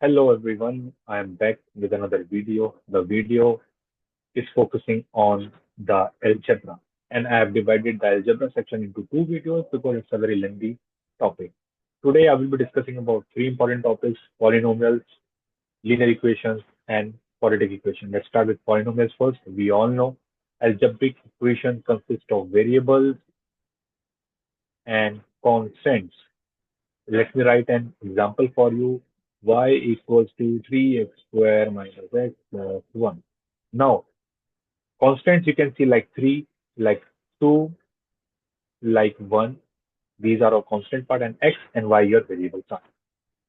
Hello everyone, I am back with another video. The video is focusing on the algebra, and I have divided the algebra section into two videos because it's a very lengthy topic. Today I will be discussing about three important topics: polynomials, linear equations, and quadratic equations. Let's start with polynomials first. We all know algebraic equations consist of variables and constants. Let me write an example for you. Y equals to 3x square minus x plus 1. Now, constants you can see like 3, like 2, like 1. These are our constant part, and x and y your variables are.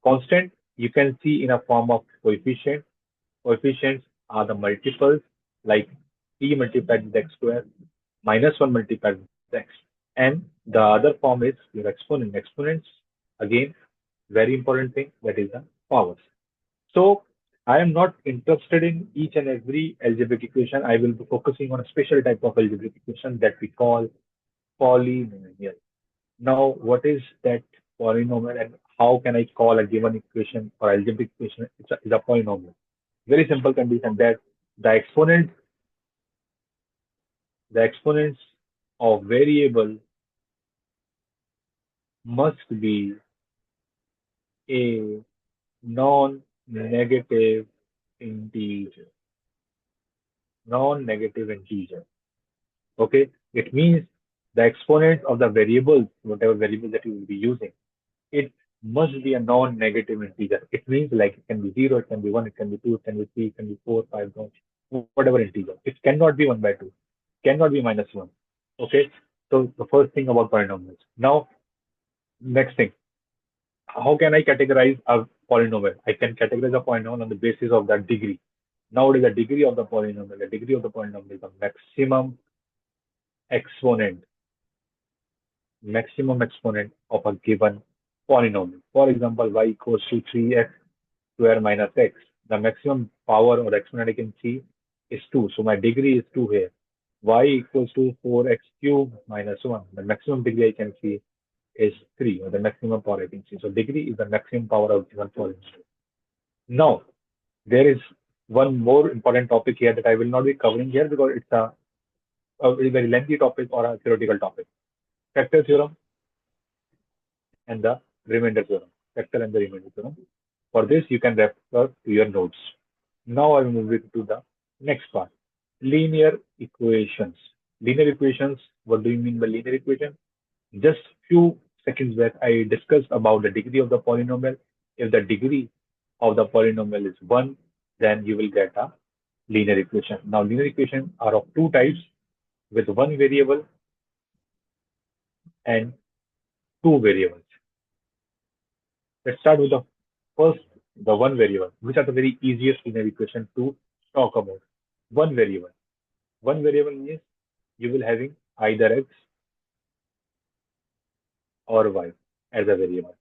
Constant you can see in a form of coefficient. Coefficients are the multiples like 3 multiplied with x square minus 1 multiplied with x. And the other form is your exponent. Exponents, again, very important thing, that is the powers. So I am not interested in each and every algebraic equation. I will be focusing on a special type of algebraic equation that we call polynomial. Now, what is that polynomial and how can I call a given equation or algebraic equation is a polynomial? Very simple condition that the exponent the exponents of variable must be a non-negative integer. Non-negative integer. Okay, it means the exponent of the variables, whatever variable that you will be using, it must be a non-negative integer. It means like it can be 0, it can be 1, it can be 2, it can be 3, it can be 4, 5, whatever integer. It cannot be 1 by 2, cannot be minus 1. Okay, so the first thing about polynomials. Now, next thing, how can I categorize a polynomial? I can categorize a polynomial on the basis of the degree. Now, what is the degree of the polynomial? The degree of the polynomial is the exponent maximum exponent of a given polynomial. For example, y equals to 3x square minus x. The maximum power or exponent I can see is 2. So my degree is 2 here. Y equals to 4x cubed minus 1. The maximum degree I can see is 3, or the maximum power I can see. So degree is the maximum power of given polynomial. Now, there is one more important topic here that I will not be covering here because it's a very lengthy topic or a theoretical topic. Factor theorem and the remainder theorem. Factor and the remainder theorem. For this, you can refer to your notes. Now I will move it to the next part. Linear equations. Linear equations, what do you mean by linear equation? Just few seconds back, I discussed about the degree of the polynomial. If the degree of the polynomial is 1, then you will get a linear equation. Now, linear equations are of two types, with one variable and two variables. Let's start with the first, the one variable, which are the very easiest linear equation to talk about. One variable. One variable means you will having either x or y as a variable.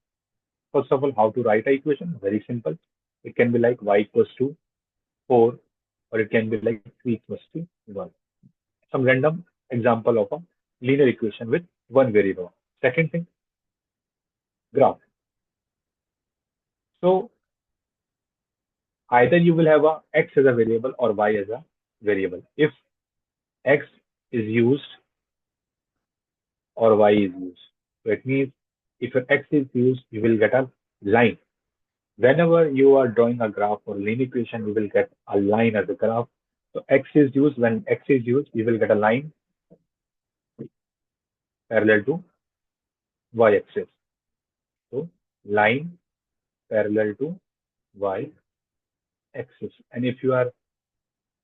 First of all, how to write a equation? Very simple. It can be like y equals to 4, or it can be like 3 equals to 1. Some random example of a linear equation with one variable. Second thing, graph. So either you will have a x as a variable or y as a variable. If x is used or y is used, so it means if your x is used, you will get a line. Whenever you are drawing a graph or linear equation, you will get a line as a graph. So x is used. When x is used, you will get a line parallel to y-axis. So line parallel to y-axis. And if you are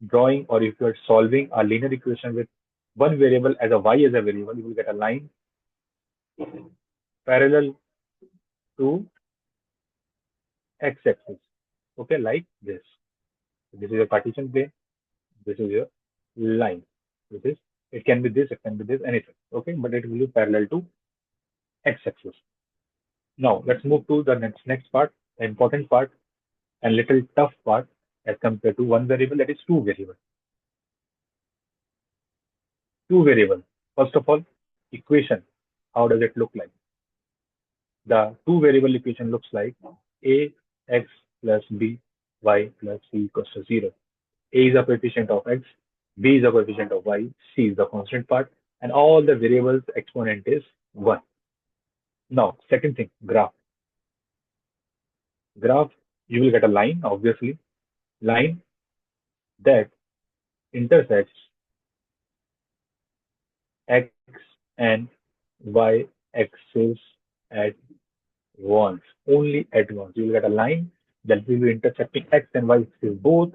drawing or if you are solving a linear equation with one variable as a y as a variable, you will get a line parallel to x-axis. Okay, like this. This is a Cartesian plane. This is your line. This is, it can be this, it can be this, anything. Okay, but it will be parallel to x-axis. Now let's move to the next part, the important part and little tough part as compared to one variable, that is two variable. Two variable. First of all, equation. How does it look like? The two variable equation looks like ax plus b y plus c equals to 0. A is a coefficient of x, b is a coefficient of y, c is the constant part, and all the variables exponent is 1. Now, second thing, graph. Graph, you will get a line, obviously, line that intersects x and y axis at once, only at once. You will get a line that will be intersecting x and y axis both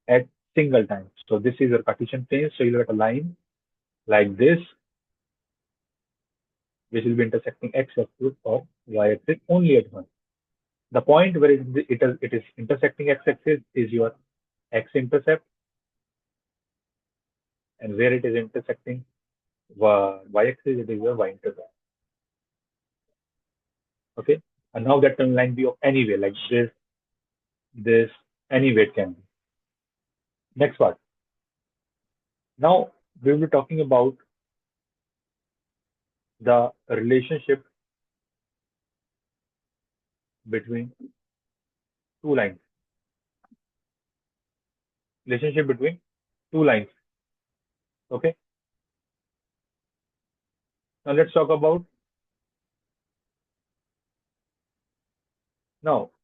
at single time. So this is your Cartesian plane. So you will get a line like this, which will be intersecting x axis or y axis only at once. The point where it is intersecting x axis is your x-intercept, and where it is intersecting y-axis, it is your y-intercept. Okay, and now that can line be of any way, like this, any way it can be. Next part. Now we will be talking about the relationship between two lines. Relationship between two lines. Okay. Now let's talk about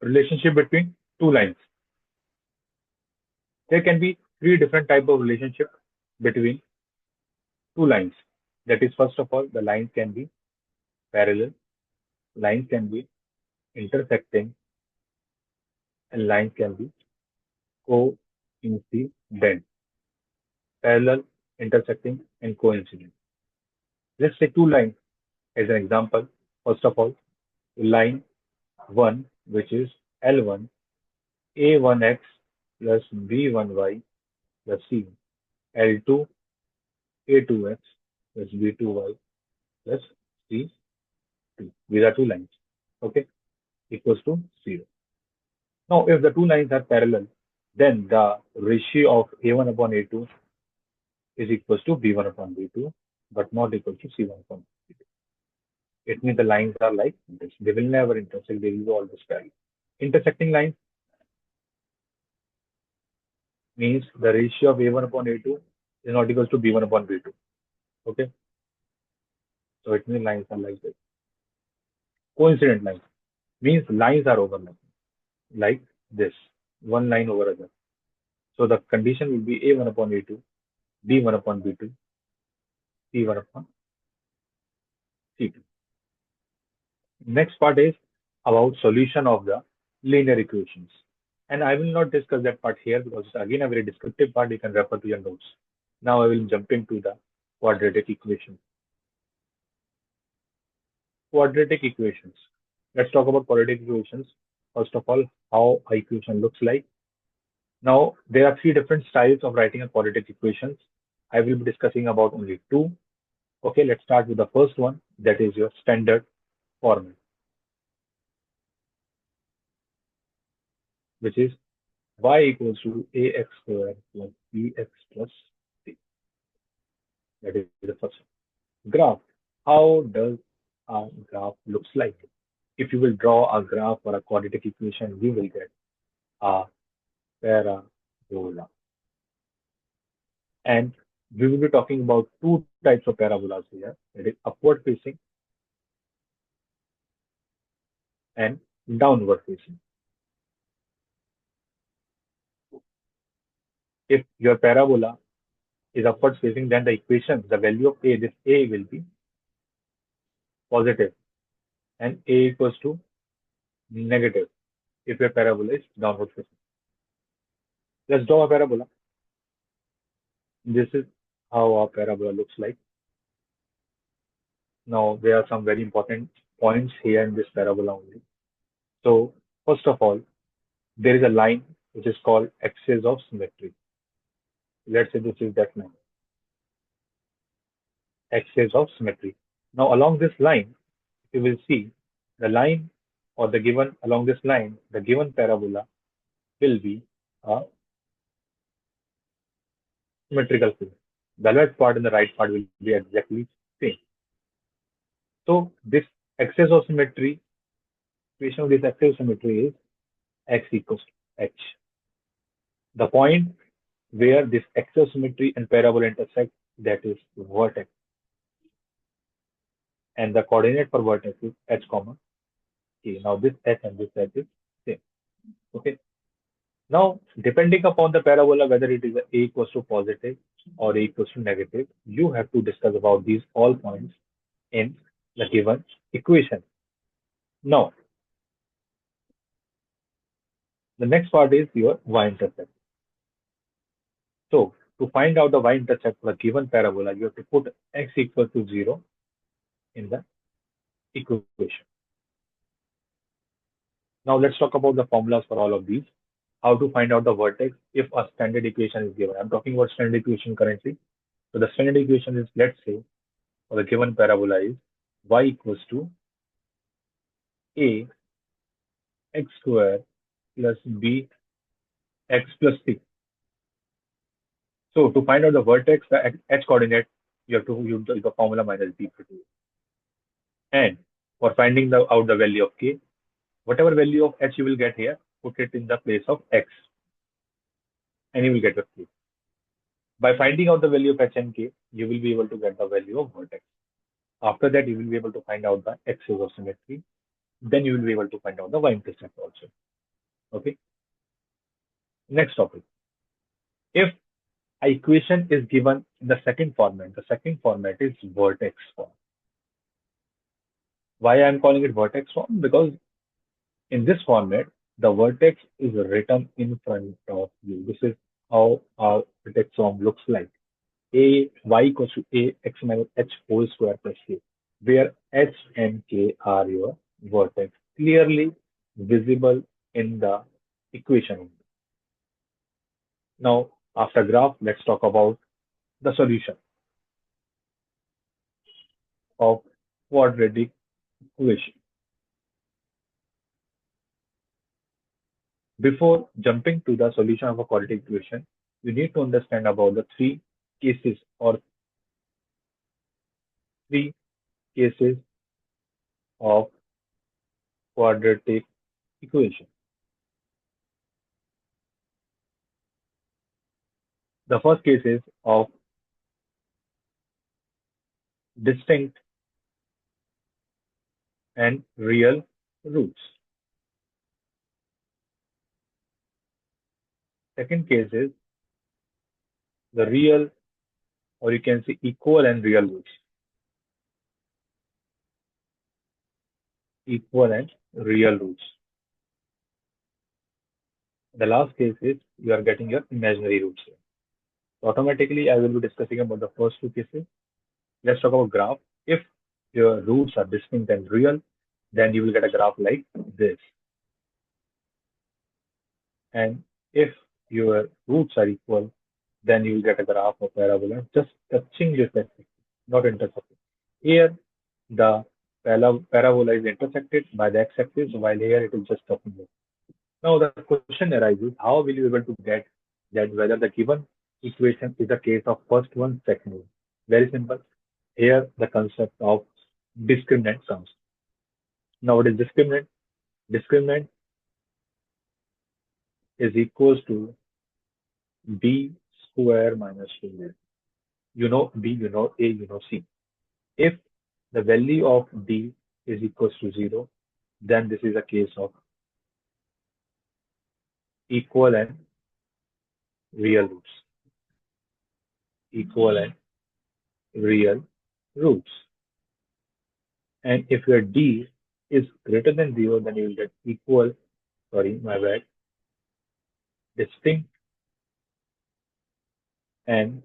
relationship between two lines. There can be three different type of relationship between two lines. That is, first of all, the lines can be parallel, lines can be intersecting, and lines can be coincident. Parallel, intersecting, and coincident. Let's take two lines as an example. First of all, line 1, which is L1, A1x plus B1y plus C. L2, A2x plus B2y plus C2. These are two lines. Okay, equals to 0. Now, if the two lines are parallel, then the ratio of A1 upon A2 is equals to B1 upon B2, but not equal to C1 upon B2. It means the lines are like this. They will never intersect. They will be always parallel. Intersecting lines means the ratio of A1 upon A2 is not equal to B1 upon B2. Okay. So it means lines are like this. Coincident lines means lines are overlapping like this. One line over other. So the condition will be A1 upon A2, B1 upon B2, C1 upon C2. Next part is about solution of the linear equations. And I will not discuss that part here because it's again a very descriptive part. You can refer to your notes. Now I will jump into the quadratic equation. Quadratic equations. Let's talk about quadratic equations. First of all, how a equation looks like. Now, there are three different styles of writing a quadratic equations. I will be discussing about only two. Okay, let's start with the first one. That is your standard format, which is y equals to ax squared plus bx plus c. That is the first one. Graph. How does a graph looks like? If you will draw a graph for a quadratic equation, you will get a parabola. And we will be talking about two types of parabolas here. That is upward facing and downward facing. If your parabola is upward facing, then the equation, the value of a, this a will be positive and a equals to negative if your parabola is downward facing. Let's draw a parabola. This is how our parabola looks like. Now, there are some very important points here in this parabola only. So, first of all, there is a line which is called axis of symmetry. Let's say this is that line, axis of symmetry. Now, along this line, you will see the line or the given along this line, the given parabola will be a symmetrical plane. The left part and the right part will be exactly same. So this axis of symmetry, equation of this axis of symmetry is x equals to h. The point where this axisymmetry and parabola intersect, that is vertex, and the coordinate for vertex is h comma k. Now this h and this h is same. Okay. Now, depending upon the parabola, whether it is a equals to positive or a equals to negative, you have to discuss about these all points in the given equation. Now, the next part is your y-intercept. So, to find out the y-intercept for a given parabola, you have to put x equal to 0 in the equation. Now, let's talk about the formulas for all of these. How to find out the vertex if a standard equation is given. I'm talking about standard equation currently. So, the standard equation is, let's say, for the given parabola is y equals to a x square plus b x plus c. So to find out the vertex, the h coordinate, you have to use the formula minus b equal to a. And for finding out the value of k, whatever value of h you will get here, put it in the place of x, and you will get a k. By finding out the value of h and k, you will be able to get the value of vertex. After that, you will be able to find out the axis of symmetry. Then you will be able to find out the y-intercept also. Okay. Next topic. If an equation is given in the second format, the second format is vertex form. Why I am calling it vertex form? Because in this format, the vertex is written in front of you. This is how our vertex form looks like. A y equals to a x minus h whole square plus k, where h and k are your vertex, clearly visible in the equation. Now, after graph, let's talk about the solution of quadratic equation. Before jumping to the solution of a quadratic equation, you need to understand about the three cases or three cases of quadratic equation. The first case is of distinct and real roots. Second case is the real, or you can say equal and real roots. Equal and real roots. The last case is you are getting your imaginary roots here. So automatically, I will be discussing about the first two cases. Let's talk about graph. If your roots are distinct and real, then you will get a graph like this. And if your roots are equal, then you will get a graph of parabola just touching this axis, not intersecting. Here, the parabola is intersected by the x-axis, while here it is just touching it. Now the question arises, how will you be able to get that whether the given equation is a case of first one, second one? Very simple. Here, the concept of discriminant comes. Now, what is discriminant? Discriminant is equals to b square minus 2a. You know b, you know a, you know c. If the value of d is equals to 0, then this is a case of equal and real roots. Equal and real roots. And if your d is greater than 0, then you will get equal, sorry, my bad, distinct and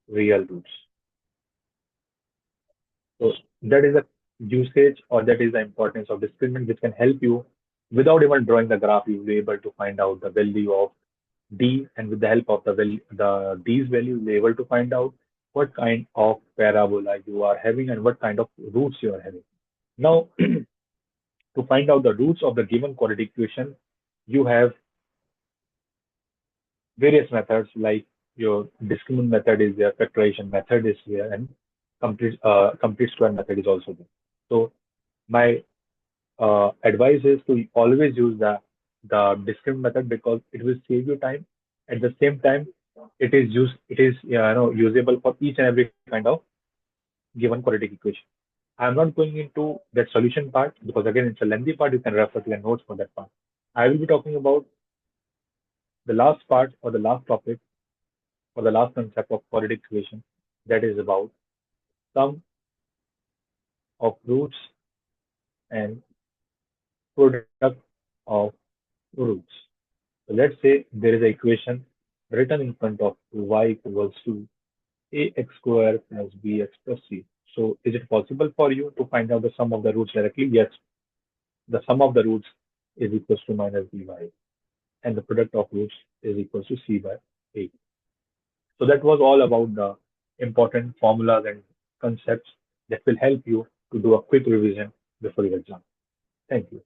real roots. So that is a usage, or that is the importance of discriminant, which can help you without even drawing the graph. You'll be able to find out the value of d, and with the help of the d's value, you'll be able to find out what kind of parabola you are having and what kind of roots you are having. Now, to find out the roots of the given quadratic equation, you have various methods, like your discriminant method is there, factorization method is here, and complete square method is also there. So my advice is to always use the discrete method because it will save you time. At the same time, it is usable for each and every kind of given quadratic equation. I'm not going into that solution part because again it's a lengthy part. You can refer to the notes for that part. I will be talking about the last part or the last topic or the last concept of quadratic equation, that is about sum of roots and product of roots. So let's say there is an equation written in front of y equals to ax square plus bx plus c. So is it possible for you to find out the sum of the roots directly? Yes, the sum of the roots is equals to minus by, and the product of roots is equals to c by a. So that was all about the important formulas and concepts that will help you to do a quick revision before your exam. Thank you.